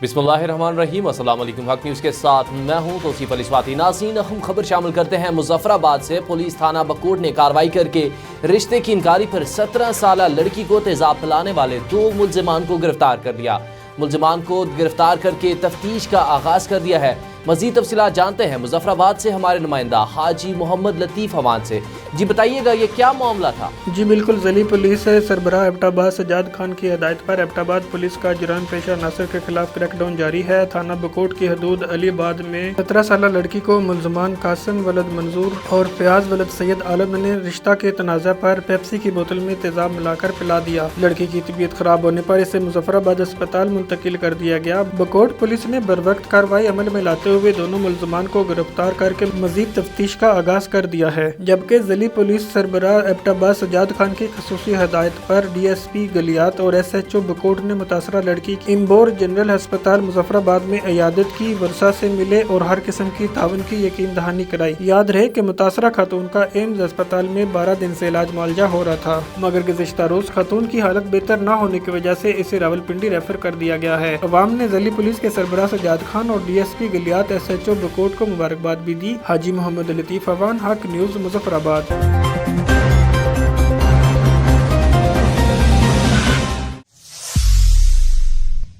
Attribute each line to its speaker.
Speaker 1: बिस्मिल्लाहिर्रहमानिर्रहीम। अस्सलाम वालेकुम। हक न्यूज़ के साथ मैं हूं तौसीफ अली स्वाति। नाज़रीन, अहम खबर शामिल करते हैं। मुजफ्फराबाद से पुलिस थाना बकोट ने कार्रवाई करके रिश्ते की इनकारी पर 17 साल लड़की को तेजाब पिलाने वाले 2 मुल्जिमान को गिरफ्तार कर लिया। मुल्जिमान को गिरफ्तार करके तफ्तीश का आगाज कर दिया है। मजीद तफसीलात जानते हैं मुजफ्फराबाद से हमारे नुमाइंदा हाजी मोहम्मद लतीफ़ अवान से। जी बताइएगा, ये क्या मामला था?
Speaker 2: जी बिल्कुल, ज़िली पुलिस सरबराह एबटाबाद सजाद खान की हिदायत पर एबटाबाद पुलिस का जुर्म पेशा नासिर के खिलाफ क्रैकडाउन जारी है। थाना बकोट की हदूद अलीबाद में 17 साल लड़की को मुल्जमान कासिम वलद मंजूर और फयाज वलद सैयद आलम ने रिश्ता के तनाज़ा पर पेप्सी की बोतल में तेजाब मिलाकर पिला दिया। लड़की की तबीयत खराब होने पर इसे मुजफ्फराबाद अस्पताल मुंतकिल कर दिया गया। बकोट पुलिस ने बरवक्त कार्रवाई अमल में लाते हुए दोनों मुल्जमान को गिरफ्तार करके मजीद तफ्तीश का आगाज कर दिया है। जबकि ज़िली पुलिस सरबराह एबटाबाद सजाद खान की खसूसी हदायत पर DSP गलियात और SHO बकोट ने मुतासरा लड़की की इंबोर जनरल अस्पताल मुजफ्फराबाद में इयादत की, वर्षा से मिले और हर किस्म की तावन की यकीन दहानी कराई। याद रहे कि मुतासरा खातून का एम्स अस्पताल में 12 दिन से इलाज मुआलजा हो रहा था, मगर गुज़िश्ता रोज खातून की हालत बेहतर न होने की वजह से इसे रावलपिंडी रेफर कर दिया गया है। अवाम ने ज़िली पुलिस के सरबराह सजाद खान और DSP गलियात SHO बकोट को मुबारकबाद भी दी। हाजी मोहम्मद लतीफ़ अवान, हक न्यूज़, मुजफ्फराबाद।